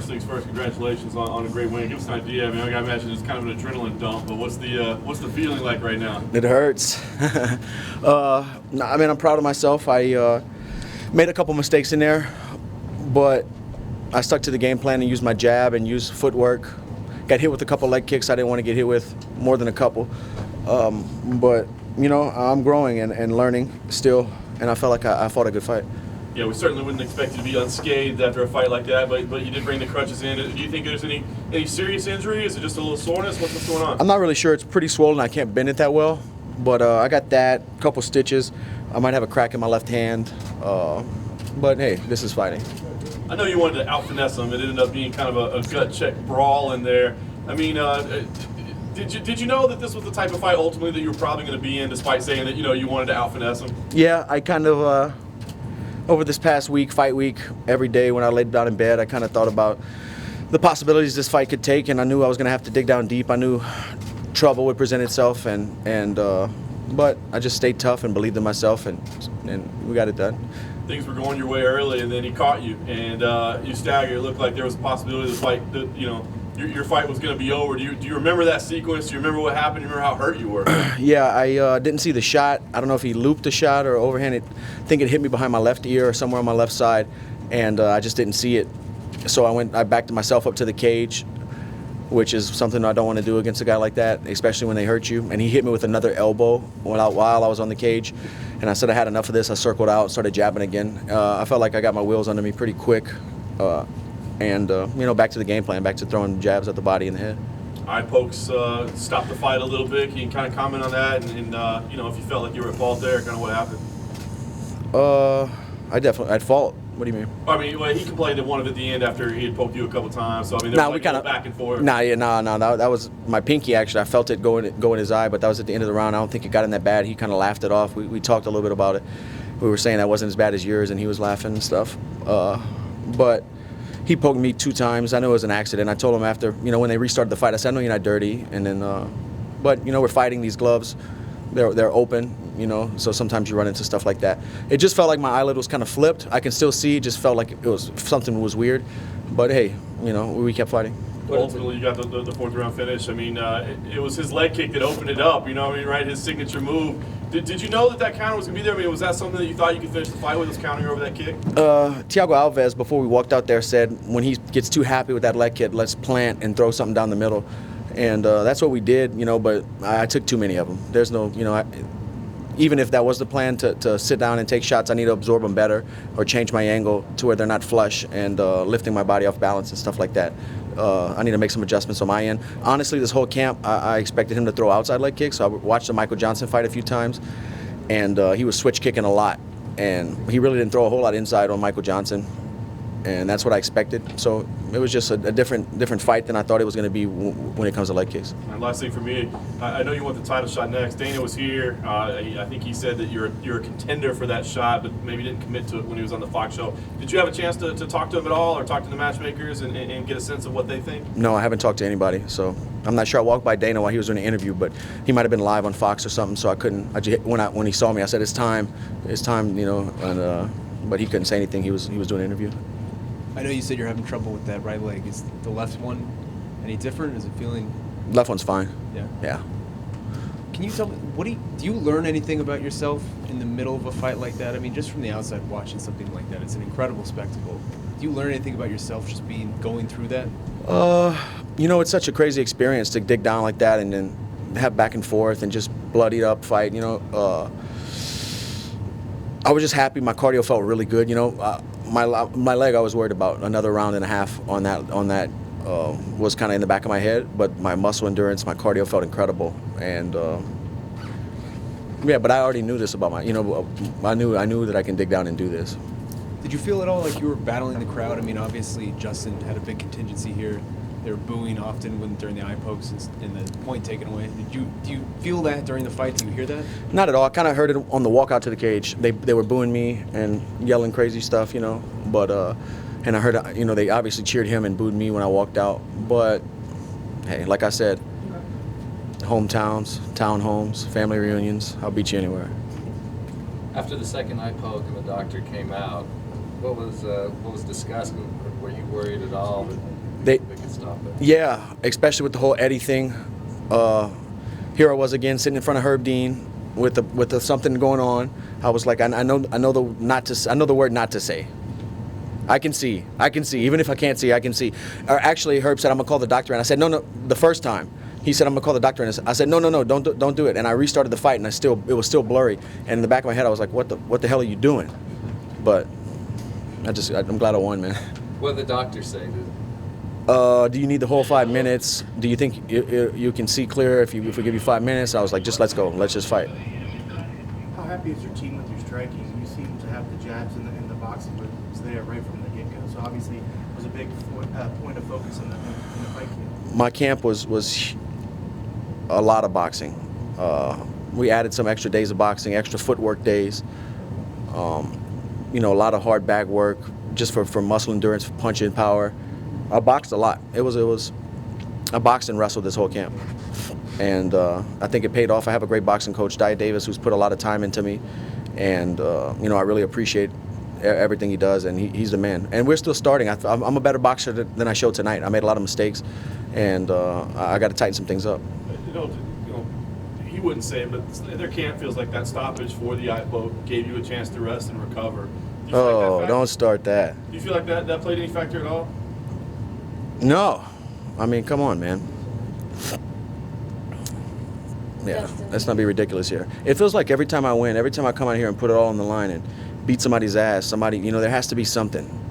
First things first, congratulations on a great win. Give us an idea. I mean, I imagine it's kind of an adrenaline dump, but what's the feeling like right now? It hurts. I mean, I'm proud of myself. I made a couple mistakes in there, but I stuck to the game plan and used my jab and used footwork. Got hit with a couple leg kicks I didn't want to get hit with, more than a couple. But, you know, I'm growing and learning still, and I felt like I fought a good fight. Yeah, we certainly wouldn't expect you to be unscathed after a fight like that, but you did bring the crutches in. Do you think there's any serious injury? Is it just a little soreness? What's going on? I'm not really sure. It's pretty swollen. I can't bend it that well, but I got that, a couple stitches. I might have a crack in my left hand, but hey, this is fighting. I know you wanted to out-finesse him. It ended up being kind of a gut-check brawl in there. I mean, did you know that this was the type of fight ultimately that you were probably going to be in, despite saying that you wanted to out-finesse him? Yeah, I kind of over this past week, fight week, every day when I laid down in bed, I kind of thought about the possibilities this fight could take, and I knew I was going to have to dig down deep. I knew trouble would present itself, but I just stayed tough and believed in myself, and we got it done. Things were going your way early, and then he caught you, and you staggered. It looked like there was a possibility the fight, your fight was going to be over. Do you remember that sequence? Do you remember what happened? Do you remember how hurt you were? Yeah, I didn't see the shot. I don't know if he looped the shot or overhand. I think it hit me behind my left ear or somewhere on my left side, and I just didn't see it. So I backed myself up to the cage, which is something I don't want to do against a guy like that, especially when they hurt you. And he hit me with another elbow while I was on the cage. And I said I had enough of this. I circled out, started jabbing again. I felt like I got my wheels under me pretty quick. Back to the game plan, back to throwing jabs at the body and the head. Eye pokes stopped the fight a little bit. Can you kind of comment on that? And if you felt like you were at fault there, kind of what happened? At fault. What do you mean? I mean, well, he complained that one of it at the end after he had poked you a couple times. So I mean, there was back and forth. That was my pinky. Actually, I felt it go in his eye, but that was at the end of the round. I don't think it got in that bad. He kind of laughed it off. We talked a little bit about it. We were saying that wasn't as bad as yours, and he was laughing and stuff. But he poked me 2 times. I know it was an accident. I told him after, when they restarted the fight, I said, I know you're not dirty. And then, but we're fighting these gloves. They're open, so sometimes you run into stuff like that. It just felt like my eyelid was kind of flipped. I can still see. It just felt like something was weird. But hey, we kept fighting. But ultimately, you got the 4th round finish. I mean, it was his leg kick that opened it up. Right? His signature move. Did you know that counter was going to be there? I mean, was that something that you thought you could finish the fight with, was countering over that kick? Thiago Alves, before we walked out there, said when he gets too happy with that leg kick, let's plant and throw something down the middle. And that's what we did, but I took too many of them. There's no, even if that was the plan to sit down and take shots, I need to absorb them better or change my angle to where they're not flush and lifting my body off balance and stuff like that. I need to make some adjustments on my end. Honestly, this whole camp, I expected him to throw outside leg kicks. So I watched the Michael Johnson fight a few times, and he was switch kicking a lot. And he really didn't throw a whole lot inside on Michael Johnson. And that's what I expected. So it was just a different fight than I thought it was going to be when it comes to leg kicks. And last thing for me, I know you want the title shot next. Dana was here. I think he said that you're a contender for that shot, but maybe didn't commit to it when he was on the Fox show. Did you have a chance to talk to him at all, or talk to the matchmakers and get a sense of what they think? No, I haven't talked to anybody. So I'm not sure. I walked by Dana while he was doing an interview, but he might have been live on Fox or something. So I couldn't. When he saw me, I said, "It's time." But he couldn't say anything. He was doing an interview. I know you said you're having trouble with that right leg. Is the left one any different? Is it feeling? Left one's fine. Yeah. Yeah. Can you tell me, do you learn anything about yourself in the middle of a fight like that? I mean, just from the outside watching something like that, it's an incredible spectacle. Do you learn anything about yourself just going through that? It's such a crazy experience to dig down like that and then have back and forth and just bloodied up fight. I was just happy. My cardio felt really good. My leg, I was worried about another round and a half on that was kind of in the back of my head, but my muscle endurance, my cardio felt incredible, and but I already knew this about I knew that I can dig down and do this. Did you feel at all like you were battling the crowd? I mean, obviously Justin had a big contingency here. They were booing often during the eye pokes and the point taken away. Do you feel that during the fight? Do you hear that? Not at all. I kind of heard it on the walk out to the cage. They were booing me and yelling crazy stuff, But and I heard, they obviously cheered him and booed me when I walked out. But hey, like I said, hometowns, town homes, family reunions. I'll beat you anywhere. After the second eye poke and the doctor came out, what was discussed? Were you worried at all that They- They could stop it. Yeah, especially with the whole Eddie thing. Here I was again sitting in front of Herb Dean with the something going on. I was like, I know the word not to say. I can see. Even if I can't see, I can see. Or actually, Herb said, I'm gonna call the doctor, and I said, no. The first time, he said, I'm gonna call the doctor, and I said, no, don't do it. And I restarted the fight, and it was still blurry. And in the back of my head, I was like, what the hell are you doing? But I'm glad I won, man. What did the doctor say? Do you need the whole 5 minutes? Do you think you can see clear if we give you 5 minutes? I was like, just let's go. Let's just fight. How happy is your team with your striking? You seem to have the jabs in the boxing, but it's there right from the get-go. So obviously, it was a big point of focus in the fight camp. My camp was a lot of boxing. We added some extra days of boxing, extra footwork days. A lot of hard bag work just for muscle endurance, punching power. I boxed a lot. I boxed and wrestled this whole camp. And I think it paid off. I have a great boxing coach, Dia Davis, who's put a lot of time into me. And, I really appreciate everything he does, and he's the man. And we're still starting. I'm a better boxer than I showed tonight. I made a lot of mistakes, and I got to tighten some things up. He wouldn't say it, but their camp feels like that stoppage for the eye poke gave you a chance to rest and recover. Do you feel like that Don't start that. Do you feel like that played any factor at all? No. I mean, come on, man. Yeah, Justin. let's not be ridiculous here. It feels like every time I win, every time I come out here and put it all on the line and beat somebody's ass, there has to be something.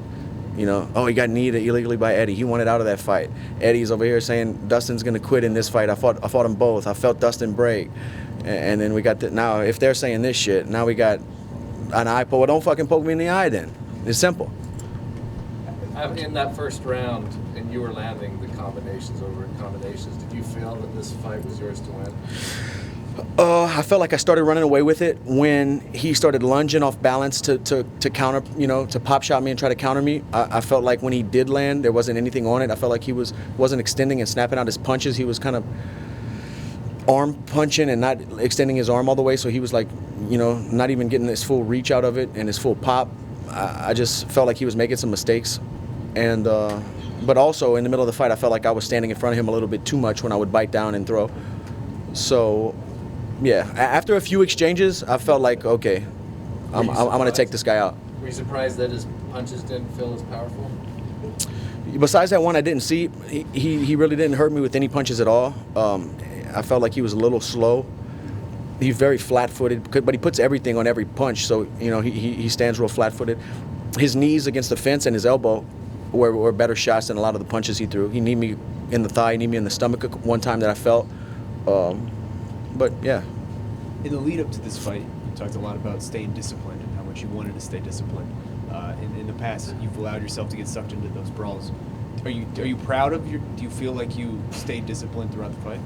Oh, he got kneed illegally by Eddie. He wanted out of that fight. Eddie's over here saying Dustin's going to quit in this fight. I fought them both. I felt Dustin break. And then we got now if they're saying this shit, now we got an eye poke. Well, don't fucking poke me in the eye then. It's simple. In that first round, and you were landing the combinations over combinations, did you feel that this fight was yours to win? I felt like I started running away with it when he started lunging off balance to counter, to pop shot me and try to counter me. I felt like when he did land, there wasn't anything on it. I felt like he wasn't extending and snapping out his punches. He was kind of arm punching and not extending his arm all the way. So he was like, not even getting his full reach out of it and his full pop. I just felt like he was making some mistakes. And but also in the middle of the fight, I felt like I was standing in front of him a little bit too much when I would bite down and throw. So, yeah, after a few exchanges, I felt like, okay, I'm going to take this guy out. Were you surprised that his punches didn't feel as powerful? Besides that one I didn't see, he really didn't hurt me with any punches at all. I felt like he was a little slow. He's very flat-footed, but he puts everything on every punch, so, he stands real flat-footed. His knees against the fence and his elbow were better shots than a lot of the punches he threw. He kneed me in the thigh, he kneed me in the stomach one time that I felt. But yeah. In the lead up to this fight, you talked a lot about staying disciplined and how much you wanted to stay disciplined. In the past, you've allowed yourself to get sucked into those brawls. Are you proud of do you feel like you stayed disciplined throughout the fight?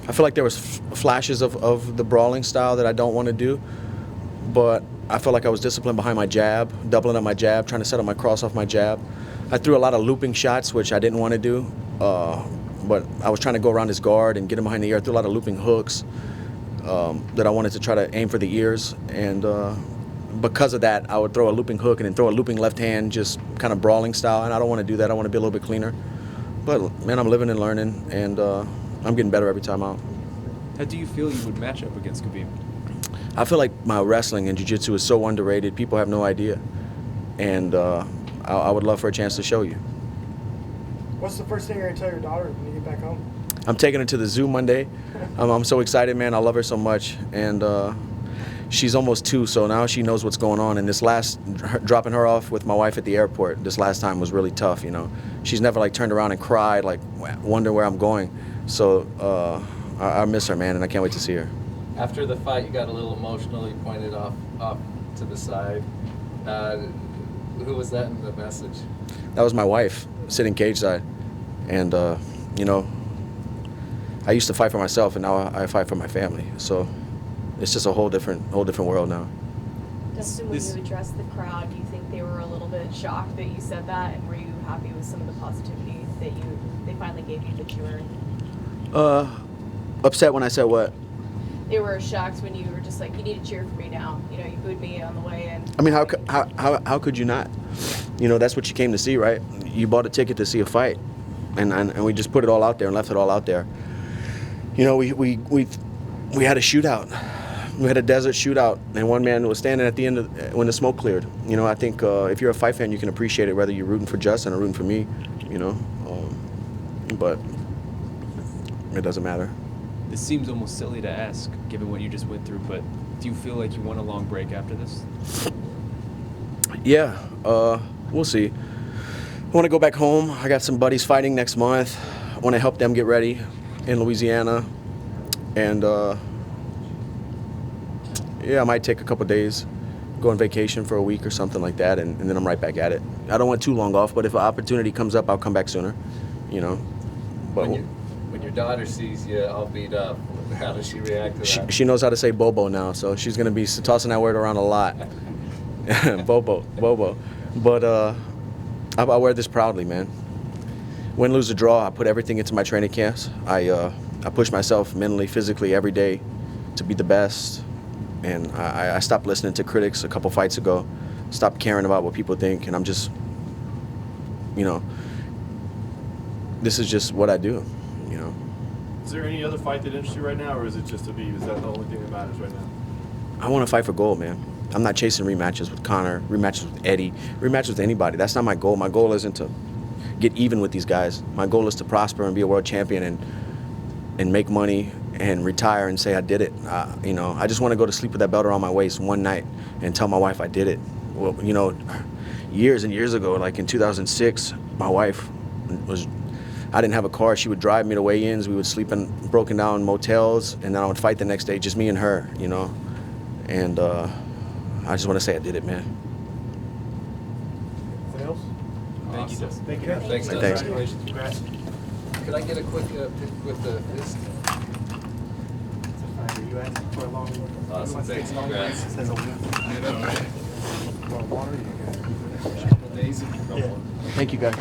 I feel like there was flashes of the brawling style that I don't want to do, but I felt like I was disciplined behind my jab, doubling up my jab, trying to set up my cross off my jab. I threw a lot of looping shots, which I didn't want to do, but I was trying to go around his guard and get him behind the ear. I threw a lot of looping hooks that I wanted to try to aim for the ears, and because of that, I would throw a looping hook and then throw a looping left hand, just kind of brawling style, and I don't want to do that. I want to be a little bit cleaner. But, man, I'm living and learning, and I'm getting better every time out. How do you feel you would match up against Khabib? I feel like my wrestling and jiu-jitsu is so underrated. People have no idea. And I would love for a chance to show you. What's the first thing you're going to tell your daughter when you get back home? I'm taking her to the zoo Monday. I'm so excited, man. I love her so much. And she's almost 2, so now she knows what's going on. And dropping her off with my wife at the airport, this last time was really tough, She's never, turned around and cried, wonder where I'm going. So I miss her, man, and I can't wait to see her. After the fight, you got a little emotional. You pointed off to the side. Who was that in the message? That was my wife, sitting cage side. And, I used to fight for myself, and now I fight for my family. So it's just a whole different world now. Dustin, when you addressed the crowd, do you think they were a little bit shocked that you said that, and were you happy with some of the positivity that they finally gave you that you earned? Upset when I said what? They were shocked when you were just like, you need to cheer for me now. You booed me on the way in. I mean, how could you not? That's what you came to see, right? you bought a ticket to see a fight, and we just put it all out there and left it all out there. You know, we had a shootout. We had a desert shootout, and one man was standing at the end when the smoke cleared. You know, I think if you're a fight fan, you can appreciate it, whether you're rooting for Justin or rooting for me. You know, but it doesn't matter. This seems almost silly to ask, given what you just went through, but do you feel like you want a long break after this? Yeah, we'll see. I want to go back home. I got some buddies fighting next month. I want to help them get ready in Louisiana. And, yeah, I might take a couple days, go on vacation for a week or something like that, and then I'm right back at it. I don't want too long off, but if an opportunity comes up, I'll come back sooner, you know. But When your daughter sees you all beat up, how does she react to that? she knows how to say Bobo now, so she's going to be tossing that word around a lot. Bobo. But I wear this proudly, man. Win, lose, or draw, I put everything into my training camps. I push myself mentally, physically every day to be the best. And I stopped listening to critics a couple fights ago, stopped caring about what people think, and I'm just, you know, this is just what I do, you know. Is there any other fight that interests you right now, or is it just Khabib? Is that the only thing that matters right now? I want to fight for gold, man. I'm not chasing rematches with Conor, rematches with Eddie, rematches with anybody. That's not my goal. My goal isn't to get even with these guys. My goal is to prosper and be a world champion and make money and retire and say I did it. You know, I just want to go to sleep with that belt around my waist one night and tell my wife I did it. Well, you know, years and years ago, like in 2006, my wife I didn't have a car. She would drive me to weigh-ins. We would sleep in broken down motels, and then I would fight the next day, just me and her, you know. And I just want to say I did it, man. Anything else? Thank you, Dustin. Thank you. Thanks, Dustin. Thanks. Congratulations. Congrats. Could I get a quick pic with the fist? You asked for a long one. Awesome. Thanks. Congrats. Says a win. I know, right? Want water? You got it. Couple days. Thank you, guys.